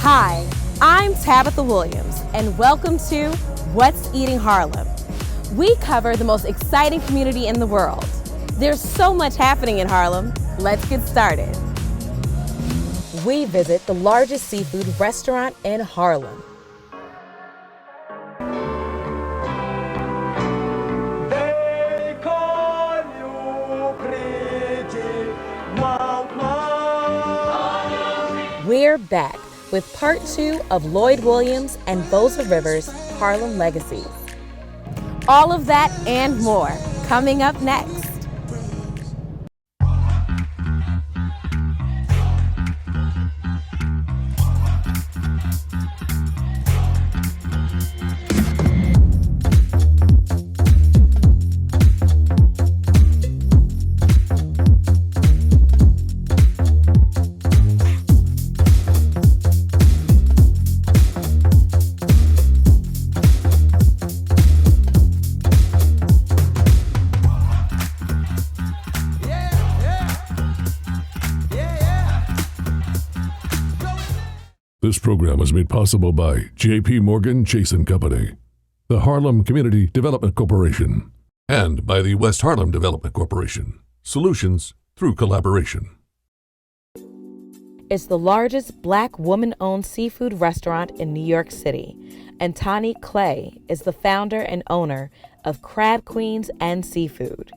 Hi, I'm Tabitha Williams, and welcome to What's Eating Harlem. We cover the most exciting community in the world. There's so much happening in Harlem. Let's get started. We visit the largest seafood restaurant in Harlem. They call you pretty mama. We're back with part 2 of Lloyd Williams and Voza Rivers' Harlem Legacies. All of that and more coming up next. This program was made possible by J.P. Morgan Chase & Company, the Harlem Community Development Corporation, and by the West Harlem Development Corporation. Solutions through collaboration. It's the largest Black woman-owned seafood restaurant in New York City, and Tanique Clay is the founder and owner of Krab Queenz and Seafood.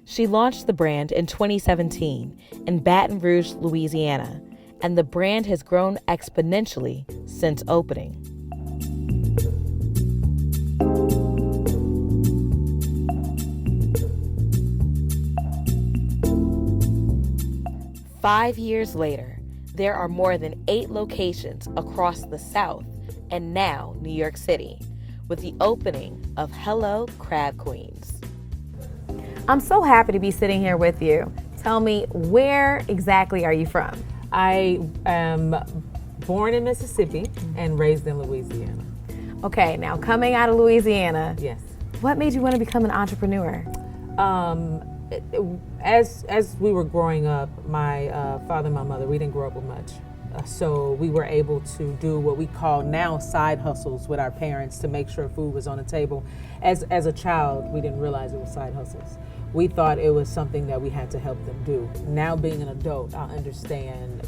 She launched the brand in 2017 in Baton Rouge, Louisiana, and the brand has grown exponentially since opening. Five years later, there are more than 8 locations across the South and now New York City, with the opening of Hello Krab Queenz. I'm so happy to be sitting here with you. Tell me, where exactly are you from? I am born in Mississippi and raised in Louisiana. Okay, now coming out of Louisiana, Yes. what made you want to become an entrepreneur? As we were growing up, my father and my mother, we didn't grow up with much. So we were able to do what we call now side hustles with our parents to make sure food was on the table. As a child, we didn't realize it was side hustles. We thought it was something that we had to help them do. Now being an adult, I understand,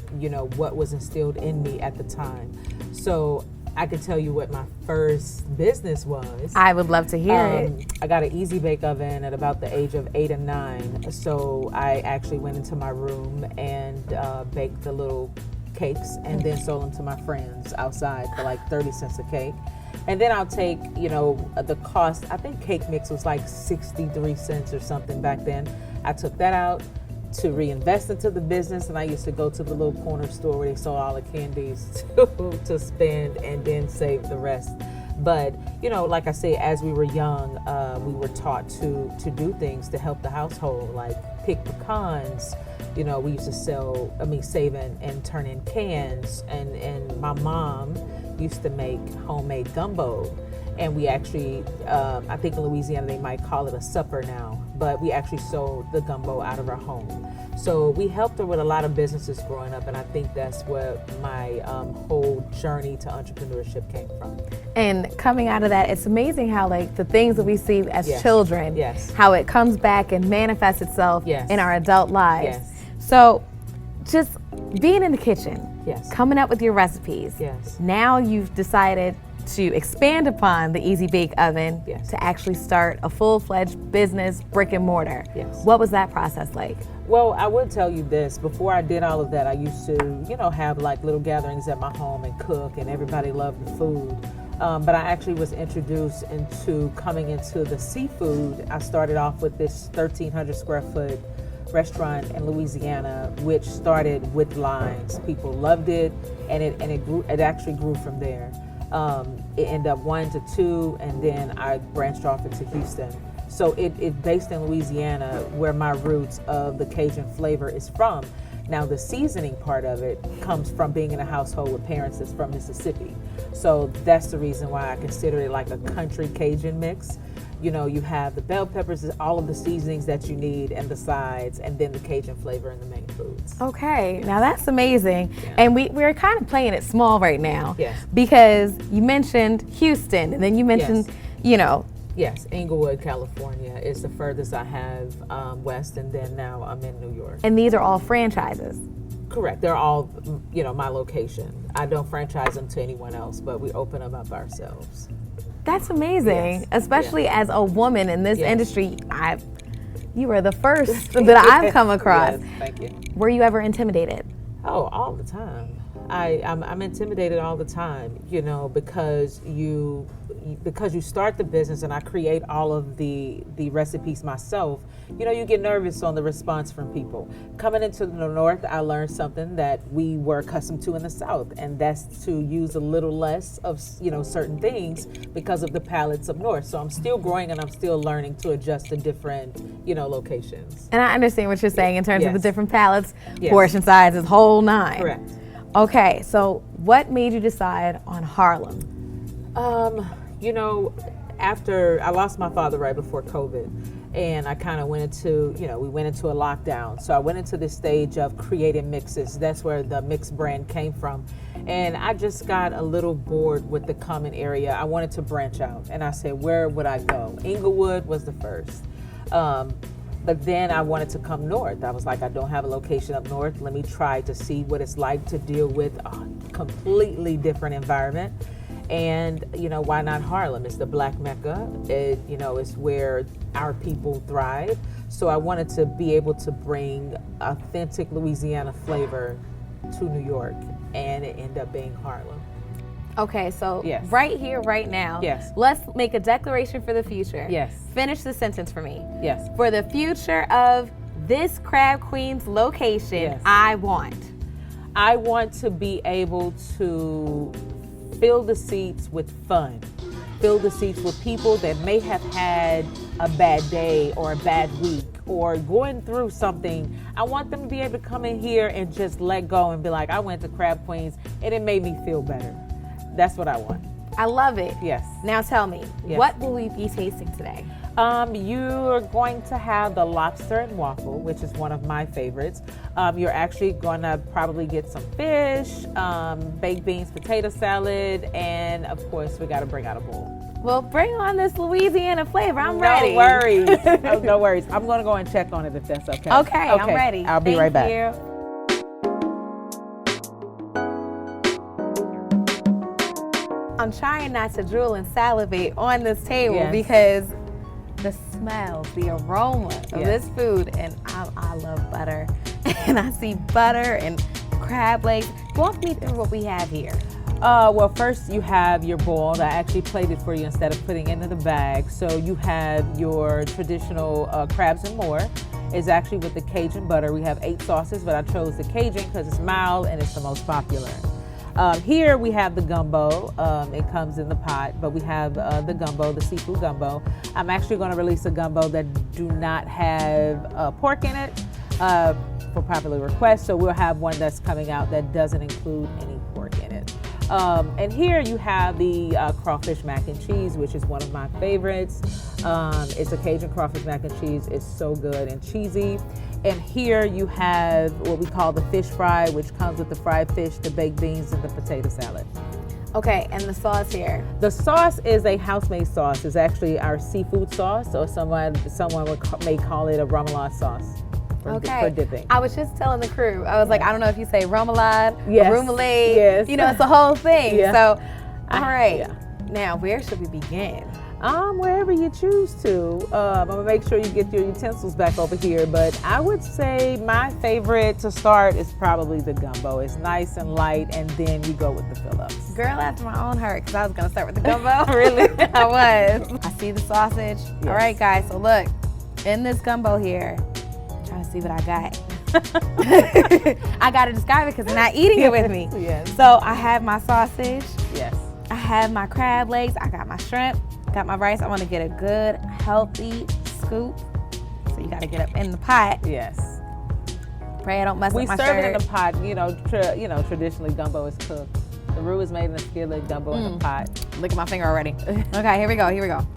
what was instilled in me at the time. So I could tell you what my first business was. I would love to hear it. I got an easy bake oven at about the age of 8 and 9. So I actually went into my room and baked the little cakes and then sold them to my friends outside for like 30 cents a cake. And then I'll take, the cost, I think cake mix was like 63 cents or something back then. I took that out to reinvest into the business, and I used to go to the little corner store where they sold all the candies to spend and then save the rest. But, like I say, as we were young, we were taught to do things to help the household, like pick pecans. We used to save and turn in cans. And my mom used to make homemade gumbo. And we actually, I think in Louisiana they might call it a supper now, but we actually sold the gumbo out of our home. So we helped her with a lot of businesses growing up, and I think that's where my whole journey to entrepreneurship came from. And coming out of that, it's amazing how the things that we see as children, how it comes back and manifests itself in our adult lives. So just being in the kitchen, coming up with your recipes. Now you've decided to expand upon the Easy Bake Oven to actually start a full-fledged business, brick and mortar. What was that process like? Well, I would tell you this. Before I did all of that, I used to, have like little gatherings at my home and cook, and everybody loved the food. But I actually was introduced coming into the seafood. I started off with this 1,300 square foot restaurant in Louisiana, which started with lines. People loved it, and it grew. It actually grew from there. It ended up 1 to 2, and then I branched off into Houston. So it's based in Louisiana, where my roots of the Cajun flavor is from. Now the seasoning part of it comes from being in a household with parents that's from Mississippi. So that's the reason why I consider it like a country Cajun mix. You know, you have the bell peppers, all of the seasonings that you need, and the sides, and then the Cajun flavor in the main foods. Okay, now that's amazing. Yeah. And we're kind of playing it small right now. Yes. Because you mentioned Houston, and then you mentioned, you know. Yes, Inglewood, California is the furthest I have west, and then now I'm in New York. And these are all franchises? Correct. They're all, you know, my location. I don't franchise them to anyone else, but we open them up ourselves. That's amazing, especially as a woman in this industry. You are the first that I've come across. Yes, thank you. Were you ever intimidated? Oh, all the time. I'm intimidated all the time, you know, because you start the business and I create all of the recipes myself. You know, you get nervous on the response from people. Coming into the North, I learned something that we were accustomed to in the South, and that's to use a little less of, you know, certain things because of the palates up North. So I'm still growing and I'm still learning to adjust to different, you know, locations. And I understand what you're saying in terms of the different palates, portion sizes, whole nine. Correct. Okay, so what made you decide on Harlem? You know, after I lost my father right before COVID, and I kind of went into, you know, we went into a lockdown. So I went into this stage of creating mixes. That's where the mix brand came from. And I just got a little bored with the common area. I wanted to branch out. And I said, where would I go? Inglewood was the first. But then I wanted to come north. I was like, I don't have a location up north. Let me try to see what it's like to deal with a completely different environment. And, you know, why not Harlem? It's the Black Mecca. It, you know, it's where our people thrive. So I wanted to be able to bring authentic Louisiana flavor to New York, and it ended up being Harlem. Okay, so right here, right now, let's make a declaration for the future. Yes. Finish the sentence for me. Yes. For the future of this Krab Queenz location, I want to be able to fill the seats with fun. Fill the seats with people that may have had a bad day or a bad week or going through something. I want them to be able to come in here and just let go and be like, I went to Krab Queenz and it made me feel better. That's what I want. I love it. Yes. Now tell me, what will we be tasting today? You're going to have the lobster and waffle, which is one of my favorites. You're actually going to probably get some fish, baked beans, potato salad, and of course, we got to bring out a bowl. Well, bring on this Louisiana flavor. I'm ready. No worries. No worries. I'm going to go and check on it if that's okay. Okay, I'm ready. I'll be right back. Thank you. I'm trying not to drool and salivate on this table because the smells, the aroma of this food, and I love butter. And I see butter and crab legs. Walk me through what we have here. Well, first you have your boiled. I actually plated for you instead of putting it into the bag. So you have your traditional crabs and more. It's actually with the Cajun butter. We have 8 sauces, but I chose the Cajun because it's mild and it's the most popular. Here we have the gumbo. It comes in the pot, but we have the gumbo, the seafood gumbo. I'm actually going to release a gumbo that do not have pork in it for popular request. So we'll have one that's coming out that doesn't include any pork in it. And here you have the crawfish mac and cheese, which is one of my favorites. It's a Cajun crawfish mac and cheese. It's so good and cheesy. And here you have what we call the fish fry, which comes with the fried fish, the baked beans, and the potato salad. Okay, and the sauce here? The sauce is a house-made sauce. It's actually our seafood sauce, or someone may call it a remoulade sauce for dipping. I was just telling the crew, I was like, I don't know if you say remoulade or remoulade. Yes. You know, it's the whole thing. Yeah. So, all right. Now, where should we begin? Wherever you choose to. I'm gonna make sure you get your utensils back over here, but I would say my favorite to start is probably the gumbo. It's nice and light, and then you go with the fill-ups. Girl, after my own heart, because I was gonna start with the gumbo. Really? I was. I see the sausage. Yes. All right, guys, so look, in this gumbo here, I'm trying to see what I got. I gotta describe it because they're not eating it with me. Yes. So I have my sausage. Yes. I have my crab legs. I got my shrimp. Got my rice. I want to get a good, healthy scoop. So you got to get up in the pot. Yes. Pray I don't mess up my shirt. We serve it in a pot. You know, traditionally gumbo is cooked. The roux is made in a skillet, gumbo in a pot. Look at my finger already. Okay, here we go.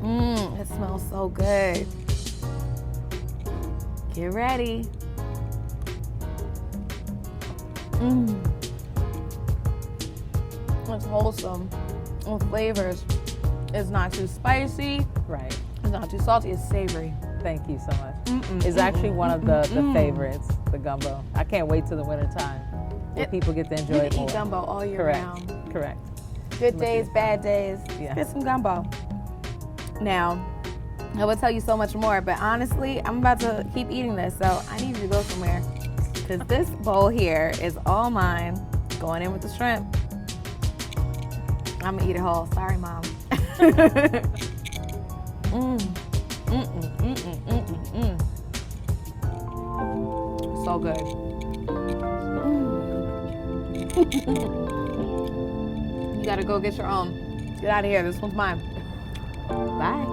It smells so good. Get ready. It's wholesome with flavors. It's not too spicy. Right. It's not too salty. It's savory. Thank you so much. It's actually one of the favorites, the gumbo. I can't wait till the winter time where people get to enjoy it more. You can eat gumbo all year round. Correct. Good days, bad days. Yeah. Get some gumbo. Now, I will tell you so much more, but honestly, I'm about to keep eating this, so I need you to go somewhere. Because this bowl here is all mine, going in with the shrimp. I'm gonna eat it whole. Sorry, Mom. So good. You gotta go get your own. Get out of here. This one's mine. Bye.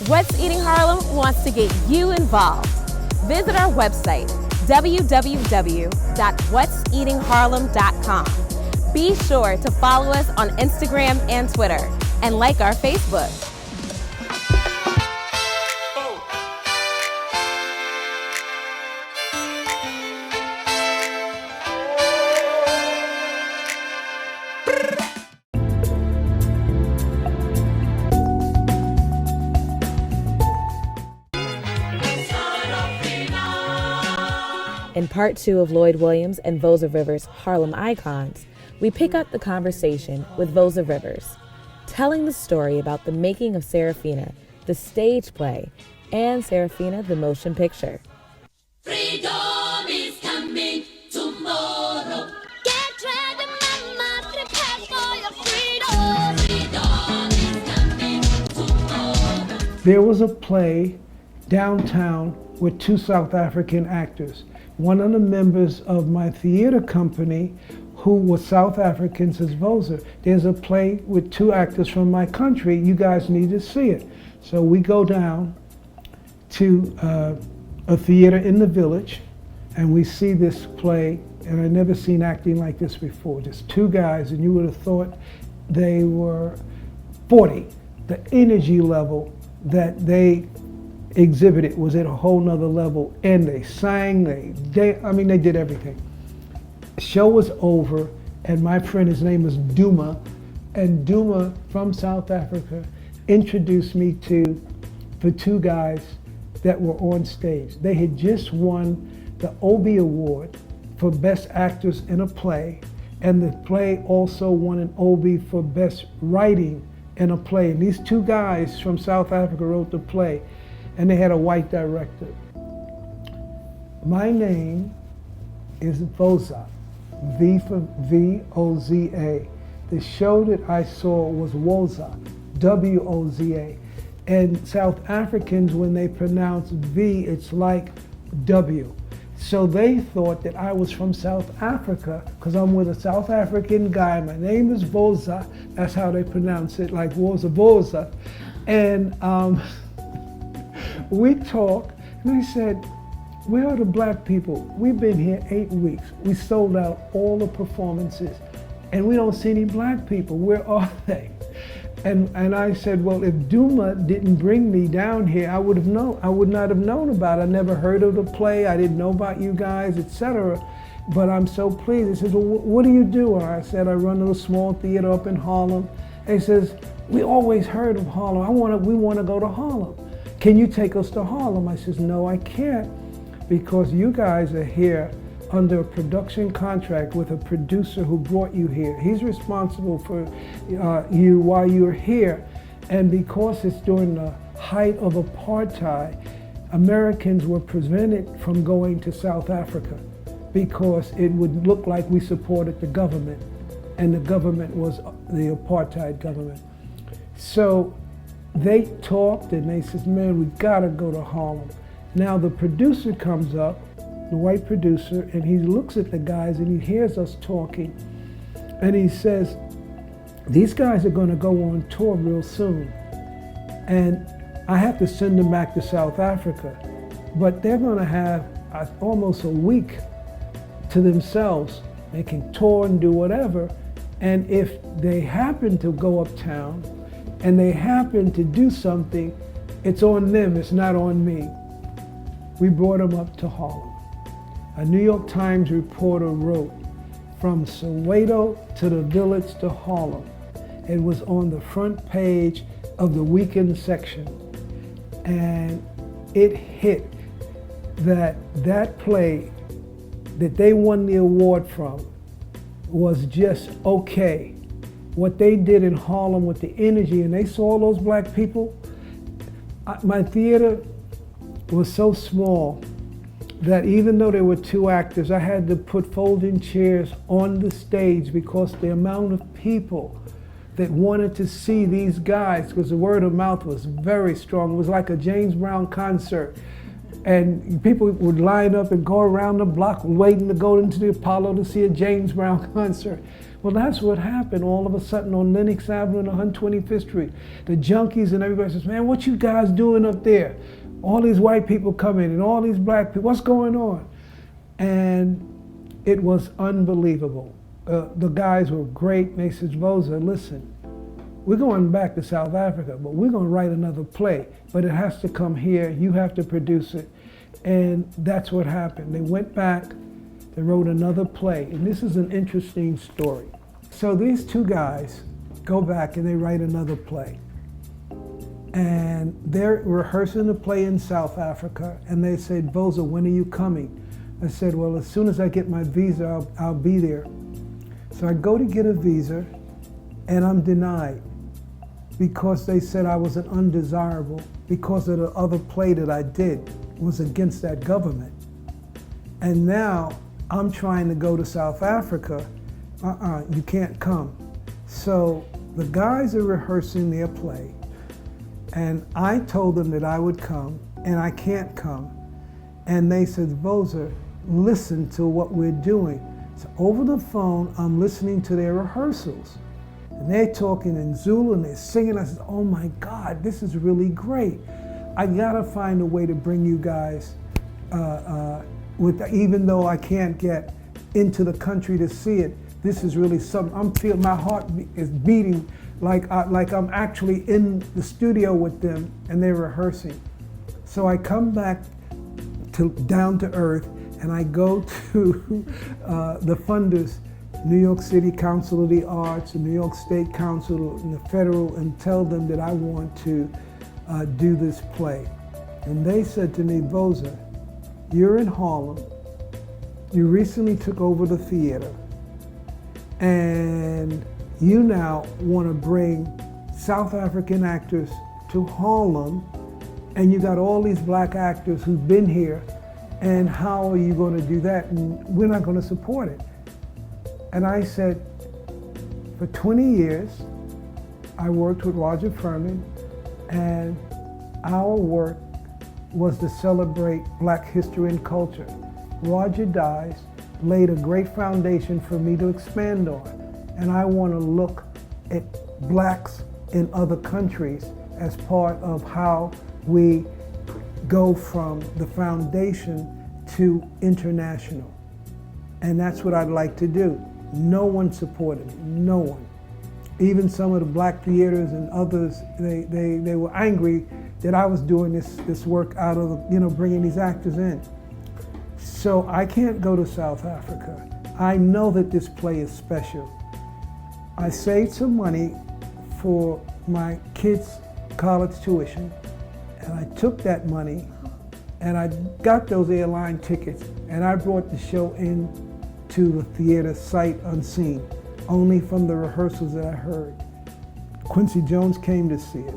What's Eating Harlem wants to get you involved. Visit our website, www.whatseatingharlem.com. Be sure to follow us on Instagram and Twitter, and like our Facebook. In part 2 of Lloyd Williams and Voza Rivers' Harlem Icons, we pick up the conversation with Voza Rivers, telling the story about the making of Sarafina, the stage play, and Sarafina, the motion picture. Freedom is coming tomorrow. Get ready, mama, prepare for your freedom. Freedom is coming tomorrow. There was a play downtown with 2 South African actors. One of the members of my theater company, who was South African, says, Voza, there's a play with 2 actors from my country. You guys need to see it. So we go down to a theater in the Village, and we see this play, and I'd never seen acting like this before. Just 2 guys, and you would have thought they were 40. The energy level that they exhibited was at a whole nother level, and they sang, they did everything. Show was over, and my friend, his name was Duma, and Duma from South Africa introduced me to the 2 guys that were on stage. They had just won the Obie Award for Best Actors in a Play, and the play also won an Obie for Best Writing in a Play. And these 2 guys from South Africa wrote the play, and they had a white director. My name is Voza, V for V-O-Z-A. The show that I saw was Woza, W-O-Z-A. And South Africans, when they pronounce V, it's like W. So they thought that I was from South Africa because I'm with a South African guy. My name is Voza. That's how they pronounce it, like Voza. And we talked, and they said, where are the black people? We've been here 8 weeks. We sold out all the performances, and we don't see any black people. Where are they? And I said, well, if Duma didn't bring me down here, I would not have known about it. I never heard of the play. I didn't know about you guys, etc. But I'm so pleased. He says, well, what do you do? And I said, I run a small theater up in Harlem. And he says, we always heard of Harlem. We want to go to Harlem. Can you take us to Harlem? I says, no, I can't, because you guys are here under a production contract with a producer who brought you here. He's responsible for you while you're here. And because it's during the height of apartheid, Americans were prevented from going to South Africa because it would look like we supported the government, and the government was the apartheid government. So they talked and they said, man, we gotta go to Harlem. Now the producer comes up, the white producer, and he looks at the guys and he hears us talking, and he says, these guys are going to go on tour real soon, and I have to send them back to South Africa, but they're going to have almost a week to themselves. They can tour and do whatever, and if they happen to go uptown and they happen to do something, it's on them, it's not on me. We brought them up to Harlem. A New York Times reporter wrote, from Soweto to the Village to Harlem. It was on the front page of the weekend section. And it hit that play that they won the award from was just okay. What they did in Harlem with the energy, and they saw all those black people. My theater was so small that even though there were 2 actors, I had to put folding chairs on the stage because the amount of people that wanted to see these guys, because the word of mouth was very strong. It was like a James Brown concert. And people would line up and go around the block waiting to go into the Apollo to see a James Brown concert. Well, that's what happened all of a sudden on Lenox Avenue and 125th Street. The junkies and everybody says, man, what you guys doing up there? All these white people come in and all these black people, what's going on? And it was unbelievable. The guys were great. They said, Voza, listen, we're going back to South Africa, but we're going to write another play, but it has to come here. You have to produce it. And that's what happened. They went back, they wrote another play, and this is an interesting story. So these 2 guys go back and they write another play. And they're rehearsing the play in South Africa, and they said, Voza, when are you coming? I said, well, as soon as I get my visa, I'll be there. So I go to get a visa, and I'm denied because they said I was an undesirable because of the other play that I did was against that government. And now I'm trying to go to South Africa. You can't come. So the guys are rehearsing their play, and I told them that I would come, and I can't come. And they said, Voza, listen to what we're doing. So over the phone, I'm listening to their rehearsals. And they're talking in Zulu and they're singing. I said, oh my God, this is really great. I gotta find a way to bring you guys, even though I can't get into the country to see it, this is really something. I'm feeling, my heart is beating like I'm actually in the studio with them and they're rehearsing. So I come back down to earth and I go to the funders, New York City Council of the Arts, the New York State Council, and the federal, and tell them that I want to do this play. And they said to me, Voza, you're in Harlem, you recently took over the theater, and you now want to bring South African actors to Harlem, and you got all these black actors who've been here, and how are you going to do that? And we're not going to support it. And I said, for 20 years, I worked with Roger Furman, and our work was to celebrate Black history and culture. Roger dies, laid a great foundation for me to expand on. And I want to look at Blacks in other countries as part of how we go from the foundation to international. And that's what I'd like to do. No one supported me, no one. Even some of the Black theaters and others, they were angry that I was doing this work out of, bringing these actors in. So I can't go to South Africa. I know that this play is special. I saved some money for my kids' college tuition, and I took that money and I got those airline tickets, and I brought the show in to the theater sight unseen, only from the rehearsals that I heard. Quincy Jones came to see it.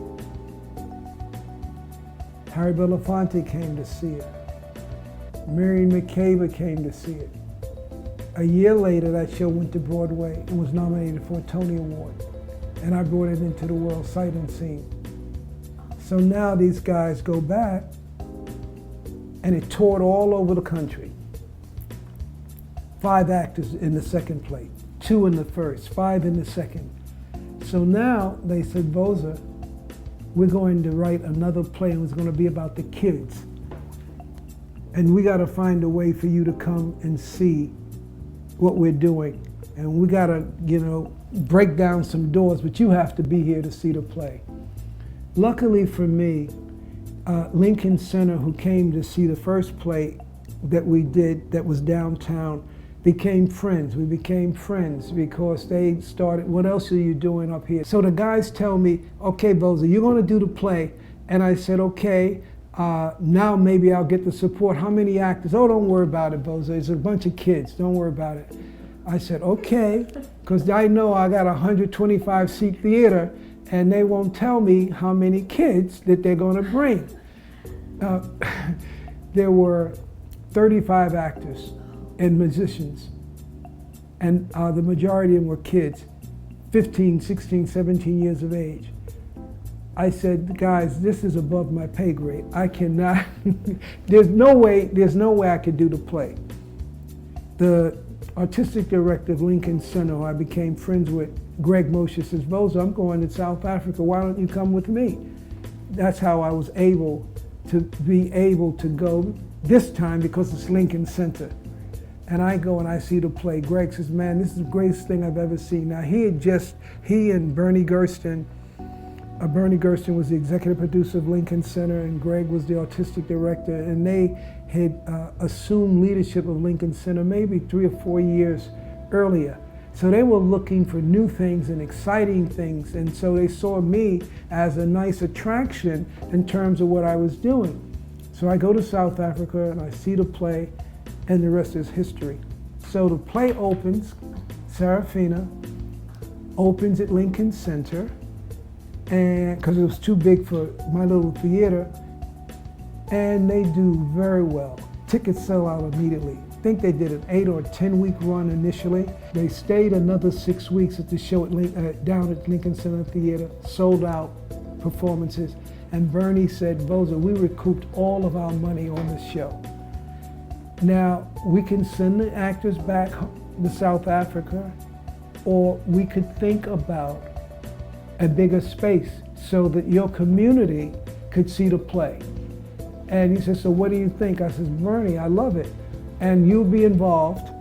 Harry Belafonte came to see it. Miriam Makeba came to see it. A year later, that show went to Broadway and was nominated for a Tony Award. And I brought it into the world sight unseen. So now these guys go back and it toured all over the country. 5 actors in the second play, 2 in the first, 5 in the second. So now they said, Voza, we're going to write another play and it's going to be about the kids. And we got to find a way for you to come and see what we're doing. And we got to, break down some doors, but you have to be here to see the play. Luckily for me, Lincoln Center, who came to see the first play that we did that was downtown, became friends. We became friends because they started, what else are you doing up here? So the guys tell me, okay, Voza, you're going to do the play. And I said, okay, now maybe I'll get the support. How many actors? Oh, don't worry about it, Voza. It's a bunch of kids. Don't worry about it. I said, okay, because I know I got a 125-seat theater and they won't tell me how many kids that they're going to bring. There were 35 actors and musicians, and the majority of them were kids, 15, 16, 17 years of age. I said, guys, this is above my pay grade. I cannot, there's no way I could do the play. The artistic director of Lincoln Center, who I became friends with, Greg Moshe, says, Voza, I'm going to South Africa, why don't you come with me? That's how I was able to go this time because it's Lincoln Center. And I go and I see the play. Greg says, man, this is the greatest thing I've ever seen. Now he and Bernie Gersten was the executive producer of Lincoln Center and Greg was the artistic director, and they had assumed leadership of Lincoln Center maybe 3 or 4 years earlier. So they were looking for new things and exciting things, and so they saw me as a nice attraction in terms of what I was doing. So I go to South Africa and I see the play, and the rest is history. So the play opens, Sarafina opens at Lincoln Center, and because it was too big for my little theater, and they do very well. Tickets sell out immediately. I think they did an 8 or 10 week run initially. They stayed another 6 weeks at the show down at Lincoln Center Theater, sold out performances, and Bernie said, Voza, we recouped all of our money on the show. Now, we can send the actors back to South Africa, or we could think about a bigger space so that your community could see the play. And he said, so what do you think? I said, Bernie, I love it. And you'll be involved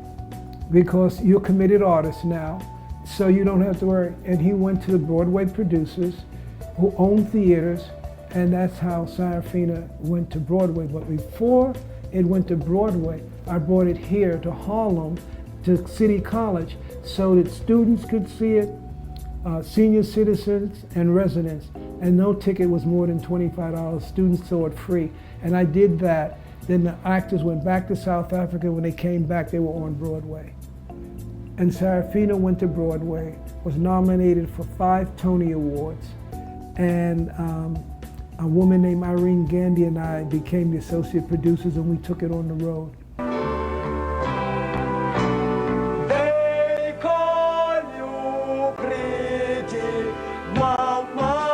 because you're a committed artist now, so you don't have to worry. And he went to the Broadway producers who own theaters, and that's how Sarafina went to Broadway. But before it went to Broadway, I brought it here to Harlem, to City College, so that students could see it, senior citizens and residents, and no ticket was more than $25. Students saw it free, and I did that. Then the actors went back to South Africa. When they came back, they were on Broadway. And Sarafina went to Broadway, was nominated for 5 Tony Awards, and a woman named Irene Gandy and I became the associate producers, and we took it on the road. They call you pretty mama.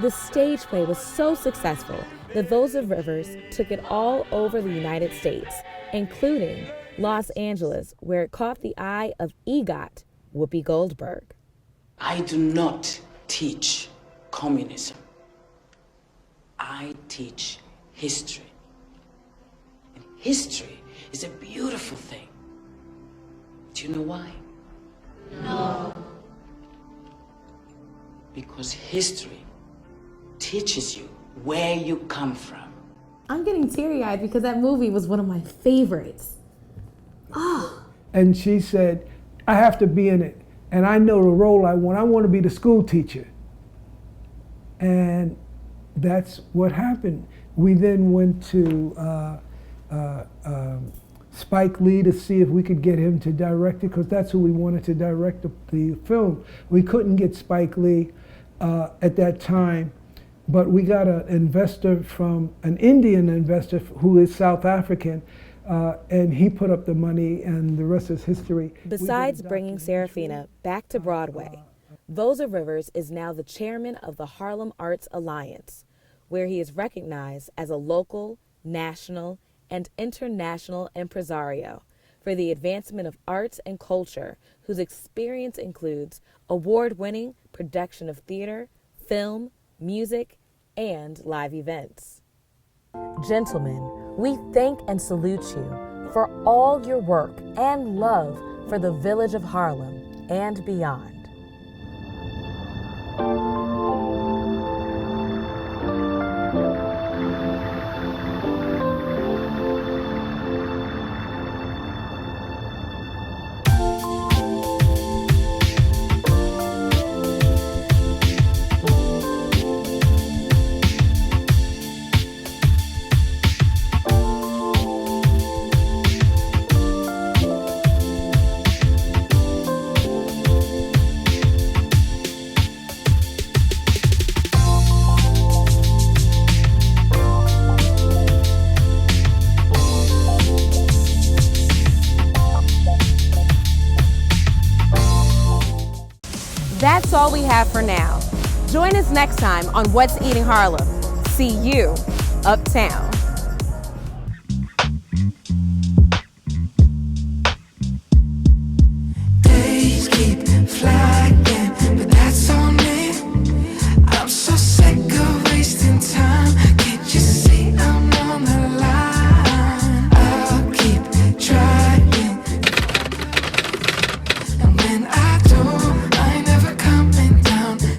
The stage play was so successful that Voza Rivers took it all over the United States, including Los Angeles, where it caught the eye of EGOT, Whoopi Goldberg. I do not teach communism. I teach history. And history is a beautiful thing. Do you know why? No. Because history teaches you where you come from. I'm getting teary-eyed because that movie was one of my favorites. Oh. And she said, I have to be in it. And I know the role I want. I want to be the school teacher. And that's what happened. We then went to Spike Lee to see if we could get him to direct it, because that's who we wanted to direct the film. We couldn't get Spike Lee at that time, but we got an investor from, an Indian investor who is South African, and he put up the money, and the rest is history. Besides bringing Sarafina back to Broadway, Voza Rivers is now the chairman of the Harlem Arts Alliance, where he is recognized as a local, national, and international impresario for the advancement of arts and culture, whose experience includes award-winning production of theater, film, music, and live events. Gentlemen, we thank and salute you for all your work and love for the village of Harlem and beyond. That's all we have for now. Join us next time on What's Eating Harlem. See you uptown.